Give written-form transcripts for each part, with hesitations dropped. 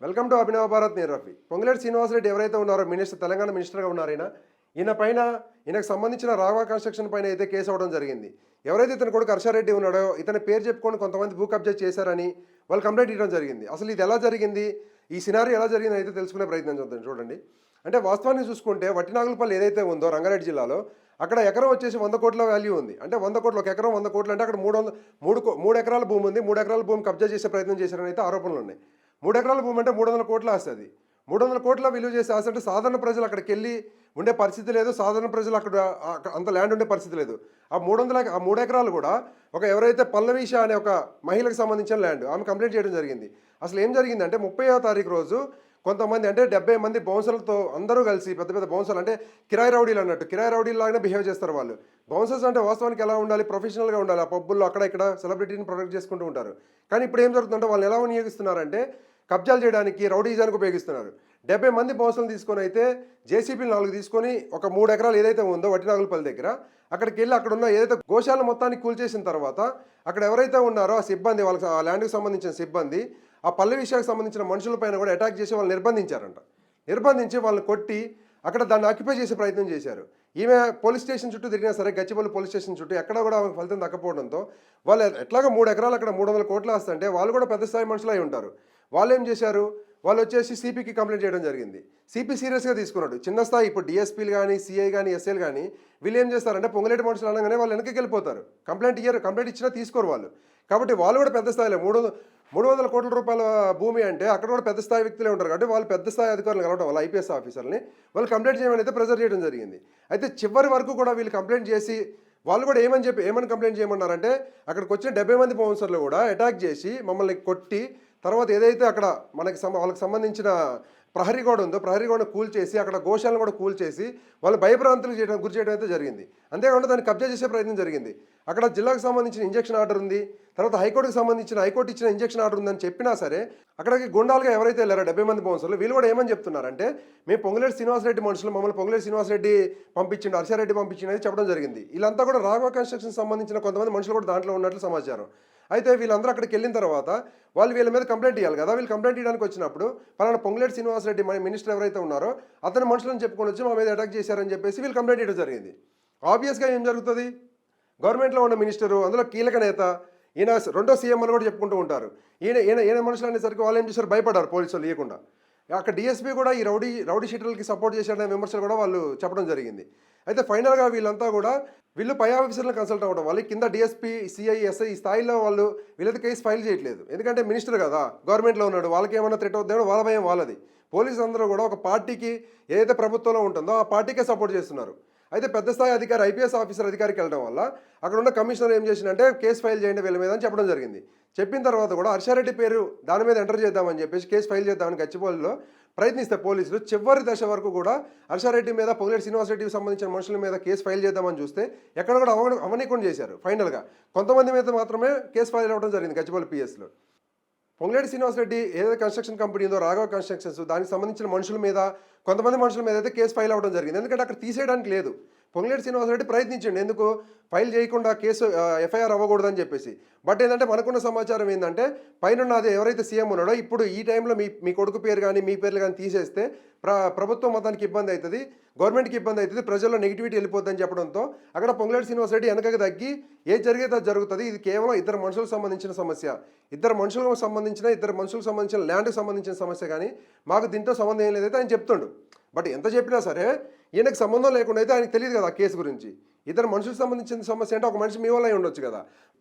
Welcome to అభినవ భారత్ నేను రఫీ. పొంగులేటి శ్రీనివాసరెడ్డి ఎవరైతే ఉన్నారో తెలంగాణ మినిస్టర్గా ఉన్నారు ఈయన పైన ఈయనకు సంబంధించిన రాఘవ కన్స్ట్రక్షన్ పైన అయితే కేసు అవ్వడం జరిగింది. ఎవరైతే ఇతని కొడుకు హర్షారెడ్డి ఉన్నాడో ఇతని పేరు చెప్పుకొని కొంతమంది భూ కబ్జా చేశారని వాళ్ళు కంప్లైంట్ ఇవ్వడం జరిగింది. అసలు ఇది ఎలా జరిగింది, ఈ సినారీ ఎలా జరిగింది అయితే తెలుసుకునే ప్రయత్నం చేద్దాం. చూడండి, అంటే వాస్తవాన్ని చూసుకుంటే వట్టినాగులపల్లి ఏదైతే ఉందో రంగారెడ్డి జిల్లాలో అక్కడ ఎకరం వచ్చేసి 100 కోట్ల వాల్యూ ఉంది. అంటే 100 కోట్లు, ఒక ఎకరం 100 కోట్లు అంటే అక్కడ 3 ఎకరాల భూమి ఉంది. 3 ఎకరాల భూమి కబ్జా చేసే ప్రయత్నం చేశారని అయితే ఆరోపణలు ఉన్నాయి. 3 ఎకరాల భూమి అంటే 300 కోట్ల ఆస్తి. అది 300 కోట్ల విలువ చేసే ఆస్తి అంటే సాధారణ ప్రజలు అక్కడికి వెళ్ళి ఉండే పరిస్థితి లేదు. సాధారణ ప్రజలు అక్కడ అంత ల్యాండ్ ఉండే పరిస్థితి లేదు. ఆ 3 ఎకరాలు కూడా ఎవరైతే పల్లవీష అనే ఒక మహిళకు సంబంధించిన ల్యాండ్, ఆమె కంప్లైంట్ చేయడం జరిగింది. అసలు ఏం జరిగిందంటే 30వ తారీఖు రోజు కొంతమంది అంటే 70 మంది బౌన్సర్లతో అందరూ కలిసి, పెద్ద పెద్ద బౌన్సర్లు అంటే కిరాయి రౌడీలు అన్నట్టు, కిరాయి రౌడీలు లాగానే బిహేవ్ చేస్తారు వాళ్ళు. బౌన్సర్స్ అంటే వాస్తవానికి ఎలా ఉండాలి, ప్రొఫెషనల్గా ఉండాలి. ఆ పబ్బుల్లో అక్కడ ఇక్కడ సెలబ్రిటీని ప్రొటెక్ట్ చేసుకుంటూ ఉంటారు. కానీ ఇప్పుడు ఏం జరుగుతుందంటే వాళ్ళు ఎలా వినియోగిస్తున్నారంటే కబ్జాలు చేయడానికి, రౌడీజానికి ఉపయోగిస్తున్నారు. 70 మంది బౌన్సర్లు తీసుకొని అయితే జేసీబీలు 4 తీసుకొని ఒక 3 ఎకరాలు ఏదైతే ఉందో వట్టినాగులపల్లి దగ్గర అక్కడికి వెళ్ళి అక్కడ ఉన్న ఏదైతే గోశాల మొత్తాన్ని కూల్చేసిన తర్వాత అక్కడ ఎవరైతే ఉన్నారో ఆ సిబ్బంది, వాళ్ళకి ఆ ల్యాండ్కి సంబంధించిన సిబ్బంది ఆ పల్లె విషయానికి సంబంధించిన మనుషులపైన కూడా అటాక్ చేసి వాళ్ళు నిర్బంధించారంట. నిర్బంధించి వాళ్ళని కొట్టి అక్కడ దాన్ని ఆక్యుపై చేసే ప్రయత్నం చేశారు. ఈమె పోలీస్ స్టేషన్ చుట్టూ తిరిగినా సరే, గచ్చిబౌలి పోలీస్ స్టేషన్ చుట్టూ ఎక్కడ కూడా ఆమెకు ఫలితం దక్కపోవడంతో వాళ్ళు ఎట్లాగా 3 ఎకరాలు అక్కడ 300 కోట్లు వస్తుంటే వాళ్ళు కూడా పెద్ద స్థాయి మనుషులు అయి ఉంటారు. వాళ్ళు ఏం చేశారు, వాళ్ళు వచ్చేసి సిపికి కంప్లైంట్ చేయడం జరిగింది. సిపి సీరియస్గా తీసుకున్నాడు. చిన్న స్థాయి ఇప్పుడు డిఎస్పీలు కానీ, సిఐ కానీ, ఎస్ఐలు కానీ వీళ్ళు ఏం చేస్తారంటే పొంగులేటి మనుషులు అనగానే వాళ్ళు వెనక్కి వెళ్ళిపోతారు. కంప్లైంట్ ఇచ్చినా తీసుకోరు వాళ్ళు. కాబట్టి వాళ్ళు కూడా పెద్ద స్థాయిలో 300 కోట్ల రూపాయల భూమి అంటే అక్కడ కూడా పెద్ద స్థాయి వ్యక్తులే ఉంటారు. కాబట్టి వాళ్ళు పెద్ద స్థాయి అధికారులు కలవడం వల్ల ఐపీఎస్ ఆఫీసర్ని వాళ్ళు కంప్లైంట్ చేయమని అయితే ప్రెజర్ చేయడం జరిగింది. అయితే చివరి వరకు కూడా వీళ్ళు కంప్లైంట్ చేసి వాళ్ళు కూడా ఏమని కంప్లైంట్ చేయమన్నారంటే అక్కడికి వచ్చిన 70 మంది బౌన్సర్లు కూడా అటాక్ చేసి మమ్మల్ని కొట్టి తర్వాత ఏదైతే అక్కడ వాళ్ళకి సంబంధించిన ప్రహరీ గోడ ఉందో ప్రహరీ గోడను కూల్చేసి అక్కడ గోశాలను కూడా కూల్చేసి వాళ్ళు భయభ్రాంతులు గురి చేయడం అయితే జరిగింది. అంతేకాకుండా దాన్ని కబ్జా చేసే ప్రయత్నం జరిగింది. అక్కడ జిల్లాకు సంబంధించిన ఇంజక్షన్ ఆర్డర్ ఉంది, తర్వాత హైకోర్టు ఇచ్చిన ఇంజక్షన్ ఆర్డర్ ఉందని చెప్పినా సరే అక్కడికి గుండాలుగా ఎవరైతే వెళ్ళారో 70 మంది బౌన్సర్లు వీళ్ళు కూడా ఏమని చెప్తున్నారంటే మేము పొంగులేటి శ్రీనివాసరెడ్డి మనుషులు, మమ్మల్ని పొంగులేటి శ్రీనివాసరెడ్డి పంపించిండు, హర్షారెడ్డి పంపించింది చెప్పడం జరిగింది. వీళ్ళంతా కూడా రాఘవ కన్స్ట్రక్షన్ సంబంధించిన కొంతమంది మనుషులు కూడా దాంట్లో ఉన్నట్లు సమాచారం. అయితే వీళ్ళందరూ అక్కడికి వెళ్ళిన తర్వాత వాళ్ళు వీళ్ళ మీద కంప్లైంట్ ఇవ్వాలి కదా. వీళ్ళు కంప్లైంట్ ఇవ్వడానికి వచ్చినప్పుడు పలానా పొంగులేటి శ్రీనివాసరెడ్డి మినిస్టర్ ఎవరైతే ఉన్నారో అతని మనుషులను చెప్పుకొని వచ్చి మా మీద అటాక్ చేశారని చెప్పేసి వీళ్ళు కంప్లైంట్ ఇవ్వడం జరిగింది. ఆబ్వియస్గా ఏం జరుగుతుంది, గవర్నమెంట్లో ఉన్న మినిస్టరు, అందులో కీలక నేత, ఈయన రెండో సీఎం అని కూడా చెప్పుకుంటూ ఉంటారు. ఈయన మనుషులు అనేసరికి వాళ్ళు ఏం చేశారు, భయపడ్డారు పోలీసులు ఇవ్వకుండా. అక్కడ డిఎస్పీ కూడా ఈ రౌడీ షీటర్లకి సపోర్ట్ చేశాడనే విమర్శలు కూడా వాళ్ళు చెప్పడం జరిగింది. అయితే ఫైనల్గా వీళ్ళంతా కూడా వీళ్ళు పై ఆఫీసర్లను కన్సల్ట్ అవ్వడం వాళ్ళు కింద డిఎస్పీ, సిఐ, ఎస్ఐ ఈ స్థాయిలో వాళ్ళు వీళ్ళైతే కేసు ఫైల్ చేయట్లేదు. ఎందుకంటే మినిస్టర్ కదా, గవర్నమెంట్లో ఉన్నాడు, వాళ్ళకి ఏమన్నా థ్రెట్ అవుతుందో వాళ్ళ భయం వాళ్ళది. పోలీసు అందరూ కూడా ఒక పార్టీకి ఏదైతే ప్రభుత్వంలో ఉంటుందో ఆ పార్టీకే సపోర్ట్ చేస్తున్నారు. అయితే పెద్ద స్థాయి అధికారి, ఐపీఎస్ ఆఫీసర్ అధికారికి వెళ్ళడం వల్ల అక్కడ ఉన్న కమిషనర్ ఏం చేసిందంటే కేసు ఫైల్ చేయండి వీళ్ళ మీద అని చెప్పడం జరిగింది. చెప్పిన తర్వాత కూడా హర్షారెడ్డి పేరు దాని మీద ఎంటర్ చేద్దామని చెప్పేసి కేసు ఫైల్ చేద్దామని గచ్చిబౌలిలో ప్రయత్నిస్తే పోలీసులు చివరి దశ వరకు కూడా హర్షారెడ్డి మీద, పొంగులేటి శ్రీనివాసరెడ్డికి సంబంధించిన మనుషుల మీద కేసు ఫైల్ చేద్దామని చూస్తే ఎక్కడ కూడా అవనీకుండా చేశారు. ఫైనల్గా కొంతమంది మీద మాత్రమే కేసు ఫైల్ అవ్వడం జరిగింది గచ్చిబౌలి పిఎస్లో. పొంగులేటి శ్రీనివాసరెడ్డి ఏదైతే కన్స్ట్రక్షన్ కంపెనీ ఉందో రాఘవ కన్స్ట్రక్షన్స్, దానికి సంబంధించిన మనుషుల మీద, కొంతమంది మనుషుల మీద అయితే కేసు ఫైల్ అవ్వడం జరిగింది. ఎందుకంటే అక్కడ తీసేయడానికి లేదు. పొంగులేటి శ్రీనివాసరెడ్డి ప్రయత్నించండి ఎందుకు ఫైల్ చేయకుండా కేసు ఎఫ్ఐఆర్ అవ్వకూడదని చెప్పేసి. బట్ ఏంటంటే మనకున్న సమాచారం ఏంటంటే పైన అదే ఎవరైతే సీఎం ఉన్నాడో ఇప్పుడు ఈ టైంలో మీ కొడుకు పేరు కానీ మీ పేర్లు కానీ తీసేస్తే ప్రభుత్వం మొత్తానికి ఇబ్బంది అవుతుంది, గవర్నమెంట్కి ఇబ్బంది అవుతుంది, ప్రజల్లో నెగిటివిటీ వెళ్ళిపోతుందని చెప్పడంతో అక్కడ పొంగులేటి శ్రీనివాసరెడ్డి వెనకకి తగ్గి ఏది జరిగేది అది జరుగుతుంది, ఇది కేవలం ఇద్దరు మనుషులకు సంబంధించిన సమస్య, ఇద్దరు మనుషులకు సంబంధించిన ల్యాండ్కి సంబంధించిన సమస్య, కానీ మాకు దీంతో సంబంధం ఏం లేదైతే ఆయన చెప్తుండు. బట్ ఎంత చెప్పినా సరే ఈయనకు సంబంధం లేకుండా అయితే ఆయనకు తెలియదు కదా ఆ కేసు గురించి. ఇద్దరు మనుషులకు సంబంధించిన సమస్య అంటే ఒక మనిషి మీ వల్ల ఉండొచ్చు కదా.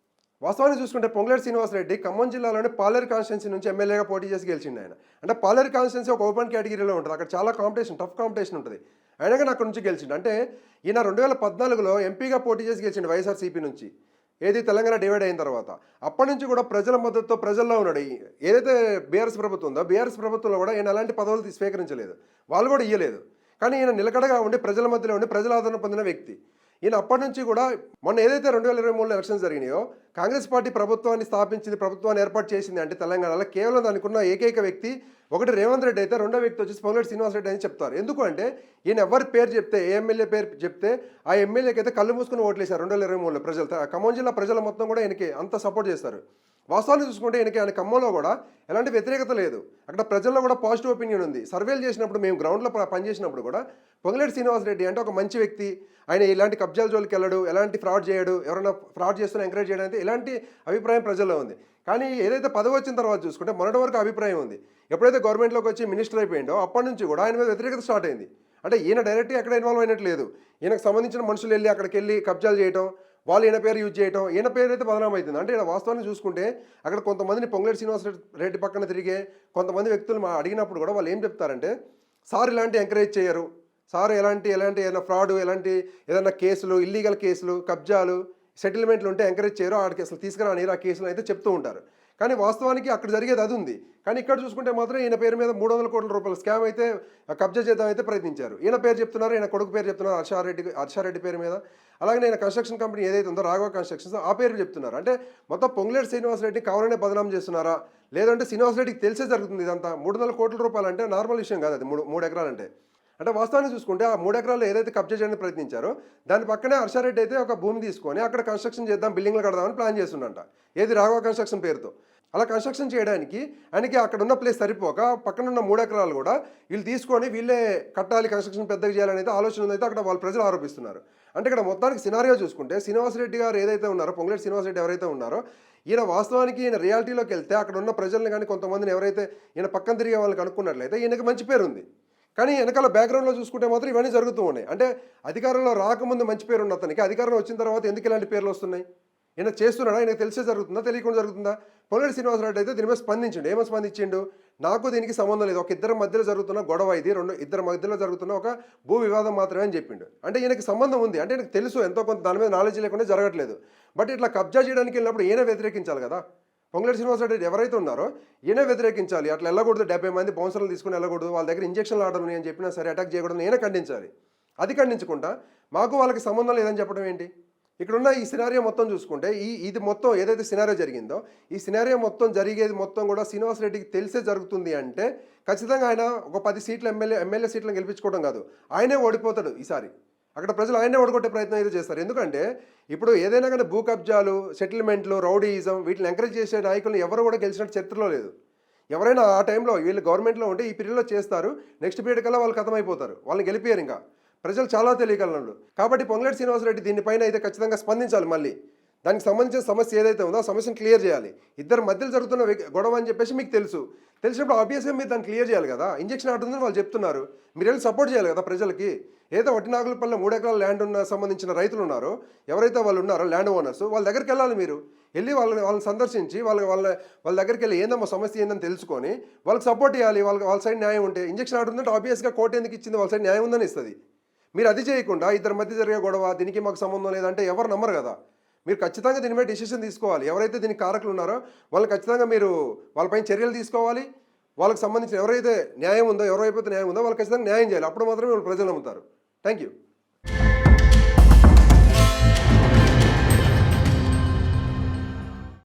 వాస్తవాన్ని చూసుకుంటే పొంగులేటి శ్రీనివాసరెడ్డి ఖమ్మం జిల్లాలోని పాలేరు కాన్స్టిట్యున్సీ నుంచి ఎమ్మెల్యేగా పోటీ చేసి గెలిచిండు ఆయన. అంటే పాలేరు కాన్స్టిట్యున్సీ ఒక ఓపెన్ కేటగిరీలో ఉంటుంది, అక్కడ చాలా టఫ్ కాంపిటీషన్ ఉంటుంది. అయినా కానీ అక్కడ నుంచి గెలిచిండు. అంటే ఈయన 2014లో ఎంపీగా పోటీ చేసి గెలిచిండు వైఎస్ఆర్సీపీ నుంచి, ఏది తెలంగాణ డివైడ్ అయిన తర్వాత. అప్పటి నుంచి కూడా ప్రజల మద్దతుతో ప్రజల్లో ఉన్నాడు. ఏదైతే బీఆర్ఎస్ ప్రభుత్వం ఉందో బీఆర్ఎస్ ప్రభుత్వంలో కూడా ఈయన అలాంటి పదవులు స్వీకరించలేదు, వాళ్ళు కూడా ఇయ్యలేదు. కానీ ఈయన నిలకడగా ఉండి ప్రజల మధ్యలో ఉండి ప్రజల ఆదరణ పొందిన వ్యక్తి ఈయన. అప్పటి నుంచి కూడా మొన్న ఏదైతే 2023లో ఎలక్షన్స్ జరిగినాయో కాంగ్రెస్ పార్టీ ప్రభుత్వాన్ని స్థాపించింది, ప్రభుత్వాన్ని ఏర్పాటు చేసింది అంటే తెలంగాణలో కేవలం దానికి ఉన్న ఏకైక వ్యక్తి ఒకటి రేవంత్ రెడ్డి అయితే, రెండో వ్యక్తి వచ్చేసి పొంగులేటి శ్రీనివాసరెడ్డి అని చెప్తారు. ఎందుకు అంటే ఈయన ఎవరి పేరు చెప్తే, ఏ ఎమ్మెల్యే పేరు చెప్తే ఆ ఎమ్మెల్యేకి అయితే కళ్ళు మూసుకుని ఓట్లేశారు 2023లో ప్రజలు. ఖమ్మం జిల్లా ప్రజల మొత్తం కూడా ఈయనకి అంత సపోర్ట్ చేస్తారు. వాస్తవాన్ని చూసుకుంటే ఆయన ఖమ్మంలో కూడా ఎలాంటి వ్యతిరేకత లేదు. అక్కడ ప్రజల్లో కూడా పాజిటివ్ ఒపీనియన్ ఉంది. సర్వేలు చేసినప్పుడు మేము గ్రౌండ్లో పనిచేసినప్పుడు కూడా పొంగులేటి శ్రీనివాసరెడ్డి అంటే ఒక మంచి వ్యక్తి, ఆయన ఇలాంటి కబ్జాల జోలికి వెళ్ళడు, ఎలాంటి ఫ్రాడ్ చేయడు, ఎవరైనా ఫ్రాడ్ చేస్తున్నా ఎంకరేజ్ చేయడానికి ఇలాంటి అభిప్రాయం ప్రజల్లో ఉంది. కానీ ఏదైతే పదవి వచ్చిన తర్వాత చూసుకుంటే మొన్నటి వరకు అభిప్రాయం ఉంది. ఎప్పుడైతే గవర్నమెంట్లోకి వచ్చి మినిస్టర్ అయిపోయిందో అప్పటి నుంచి కూడా ఆయన మీద వ్యతిరేకత స్టార్ట్ అయింది. అంటే ఈయన డైరెక్ట్గా ఎక్కడ ఇన్వాల్వ్ అయినట్టు లేదు. ఈయనకు సంబంధించిన మనుషులు వెళ్ళి అక్కడికి వెళ్ళి కబ్జాలు చేయటం, వాళ్ళు ఈయన పేరు యూజ్ చేయటం, ఈయన పేరు అయితే బదనాం అవుతుంది. అంటే ఈయన వాస్తవాన్ని చూసుకుంటే అక్కడ కొంతమందిని పొంగులేటి శ్రీనివాసరెడ్డి పక్కన తిరిగే కొంతమంది వ్యక్తులు అడిగినప్పుడు కూడా వాళ్ళు ఏం చెప్తారంటే, సార్ ఇలాంటి ఎంకరేజ్ చేయరు, సార్ ఎలాంటి ఏదైనా ఫ్రాడ్, ఏదైనా కేసులు, ఇల్లీగల్ కేసులు, కబ్జాలు, సెటిల్మెంట్లు ఉంటే ఎంకరేజ్ చేయరు, ఆడికి అసలు తీసుకురానిరు ఆ కేసులు అయితే చెప్తూ ఉంటారు. కానీ వాస్తవానికి అక్కడ జరిగేది అది ఉంది. కానీ ఇక్కడ చూసుకుంటే మాత్రం ఈయన పేరు మీద 300 కోట్ల రూపాయల స్కామ్ అయితే కబ్జా చేద్దాం అయితే ప్రయత్నించారు. ఈయన పేరు చెప్తున్నారు, ఈయన కొడుకు పేరు చెప్తున్నారు, హర్షారెడ్డి పేరు మీద. అలాగే నేను కన్స్ట్రక్షన్ కంపెనీ ఏదైతే ఉందో రాఘవ కన్స్ట్రక్షన్స్ ఆ పేరు చెప్తున్నారు. అంటే మొత్తం పొంగులేటి శ్రీనివాసరెడ్డి కావాలనే బదనాం చేస్తున్నారా, లేదంటే శ్రీనివాసరెడ్డికి తెలిసే జరుగుతుంది ఇదంతా? 300 కోట్ల రూపాయలు అంటే నార్మల్ విషయం కాదు అది, 3 ఎకరాలంటే. అంటే వాస్తవాన్ని చూసుకుంటే ఆ 3 ఎకరాల్లో ఏదైతే కబ్జా చేయడానికి ప్రయత్నించారో దాని పక్కనే హర్షారెడ్డి అయితే ఒక భూమి తీసుకొని అక్కడ కన్స్ట్రక్షన్ చేద్దాం, బిల్డింగ్లు కడదామని ప్లాన్ చేస్తుండంట, ఏది రాఘవ కన్స్ట్రక్షన్ పేరుతో. అలా కన్స్ట్రక్షన్ చేయడానికి ఆయనకి అక్కడ ఉన్న ప్లేస్ సరిపోక పక్కన ఉన్న 3 ఎకరాలు కూడా వీళ్ళు తీసుకొని వీళ్ళే కట్టాలి, కన్స్ట్రక్షన్ పెద్దగా చేయాలనేది ఆలోచన ఉందైతే అక్కడ వాళ్ళ ప్రజలు ఆరోపిస్తున్నారు. అంటే ఇక్కడ మొత్తానికి సినారియో చూసుకుంటే శ్రీనివాసరెడ్డి గారు ఏదైతే ఉన్నారో, పొంగులేటి శ్రీనివాసరెడ్డి ఎవరైతే ఉన్నారో, ఈయన వాస్తవానికి ఈయన రియాలిటీలోకి వెళ్తే అక్కడ ఉన్న ప్రజల్ని కానీ కొంతమందిని ఎవరైతే ఈయన పక్కన తిరిగే వాళ్ళకి అనుకున్నట్లయితే ఈయనకి మంచి పేరు ఉంది. కానీ వెనకాల బ్యాక్గ్రౌండ్లో చూసుకుంటే మాత్రం ఇవన్నీ జరుగుతూ ఉన్నాయి. అంటే అధికారంలో రాకముందు మంచి పేరు ఉన్న అతనికి అధికారంలో వచ్చిన తర్వాత ఎందుకు ఇలాంటి పేర్లు వస్తున్నాయి? ఈయన చేస్తున్నాడా, ఈయనకు తెలిసే జరుగుతుందా, తెలియకుండా జరుగుతుందా? పొంగులేటి శ్రీనివాసరెడ్డి అయితే దీని మీద స్పందించండు. ఏమో స్పందించిండు, నాకు దీనికి సంబంధం లేదు, ఒక ఇద్దరి మధ్యలో జరుగుతున్న గొడవ ఇది, ఇద్దరి మధ్యలో జరుగుతున్న ఒక భూ వివాదం మాత్రమే అని చెప్పిండు. అంటే ఈయనకి సంబంధం ఉంది, అంటే ఈయనకు తెలుసు ఎంతో కొంత దాని మీద నాలెడ్జ్ లేకుండా జరగట్లేదు. బట్ ఇట్లా కబ్జా చేయడానికి వెళ్ళినప్పుడు ఈయన వ్యతిరేకించాలి కదా. పొంగులేటి శ్రీనివాసరెడ్డి ఎవరైతే ఉన్నారో ఈయన వ్యతిరేకించాలి. అట్లా వెళ్ళకూడదు, 70 మంది బౌన్సర్లు తీసుకుని వెళ్ళకూడదు, వాళ్ళ దగ్గర ఇంజక్షన్లు ఆర్డర్ ఉన్నాయి అని చెప్పినా సరే అటాక్ చేయకూడదు, ఈయన ఖండించాలి. అది ఖండించకుండా మాకు వాళ్ళకి సంబంధం లేదని చెప్పడం ఏంటి? ఇక్కడున్న ఈ సినారియో మొత్తం చూసుకుంటే ఇది మొత్తం ఏదైతే సినారియో జరిగిందో ఈ సినారియో మొత్తం జరిగేది మొత్తం కూడా శ్రీనివాసరెడ్డికి తెలిసే జరుగుతుంది. అంటే ఖచ్చితంగా ఆయన ఒక 10 సీట్లు ఎమ్మెల్యే సీట్లను గెలిపించుకోవడం కాదు, ఆయనే ఓడిపోతాడు ఈసారి. అక్కడ ప్రజలు ఆయనే ఓడగొట్టే ప్రయత్నం అయితే చేస్తారు. ఎందుకంటే ఇప్పుడు ఏదైనా కానీ భూ కబ్జాలు, సెటిల్మెంట్లు, రౌడీయిజం వీటిని ఎంకరేజ్ చేసే నాయకులను ఎవరు కూడా గెలిచినట్టు చరిత్రలో లేదు. ఎవరైనా ఆ టైంలో వీళ్ళు గవర్నమెంట్లో ఉంటే ఈ పీరియడ్లో చేస్తారు, నెక్స్ట్ పీరియడ్ కల్లా వాళ్ళు ఖతమైపోతారు, వాళ్ళని గెలిపారు. ఇంకా ప్రజలు చాలా తెలియగలరు. కాబట్టి పొంగులేటి శ్రీనివాసరెడ్డి దీనిపైన అయితే ఖచ్చితంగా స్పందించాలి. మళ్ళీ దానికి సంబంధించిన సమస్య ఏదైతే ఉందో ఆ సమస్యను క్లియర్ చేయాలి. ఇద్దరు మధ్యలో జరుగుతున్న గొడవ అని చెప్పేసి మీకు తెలిసినప్పుడు ఆబ్వియస్గా మీరు దాన్ని క్లియర్ చేయాలి కదా. ఇంజక్షన్ ఆడుతుందని వాళ్ళు చెప్తున్నారు, మీరు వెళ్ళి సపోర్ట్ చేయాలి కదా ప్రజలకి. ఏదో వట్టినాగులపల్లి 3 ఎకరాల ల్యాండ్ ఉన్న సంబంధించిన రైతులు ఉన్నారో, ఎవరైతే వాళ్ళు ఉన్నారో ల్యాండ్ ఓనర్స్, వాళ్ళ దగ్గరికి వెళ్ళాలి. మీరు వెళ్ళి వాళ్ళని సందర్శించి వాళ్ళ దగ్గరికి వెళ్ళి ఏందమ్మా సమస్య ఏందని తెలుసుకొని వాళ్ళకి సపోర్ట్ చేయాలి. వాళ్ళ సైడ్ న్యాయం ఉంటే ఇంజక్షన్ ఆడుతుందంటే ఆబ్వియస్గా కోర్టు ఎందుకు ఇచ్చింది, వాళ్ళ సైడ్ న్యాయం ఉందని ఇస్తుంది. మీరు అది చేయకుండా ఇద్దరి మధ్య జరిగే గొడవ, దీనికి మాకు సంబంధం లేదంటే ఎవరు నమ్మరు కదా. మీరు ఖచ్చితంగా దీని మీద డిసిషన్ తీసుకోవాలి. ఎవరైతే దీనికి కారకులు ఉన్నారో వాళ్ళు ఖచ్చితంగా మీరు వాళ్ళపైన చర్యలు తీసుకోవాలి. వాళ్ళకి సంబంధించిన ఎవరైతే న్యాయం ఉందో, ఎవరైతే న్యాయం ఉందో వాళ్ళు ఖచ్చితంగా న్యాయం చేయాలి. అప్పుడు మాత్రమే వాళ్ళు ప్రజలు నమ్ముతారు. Thank you.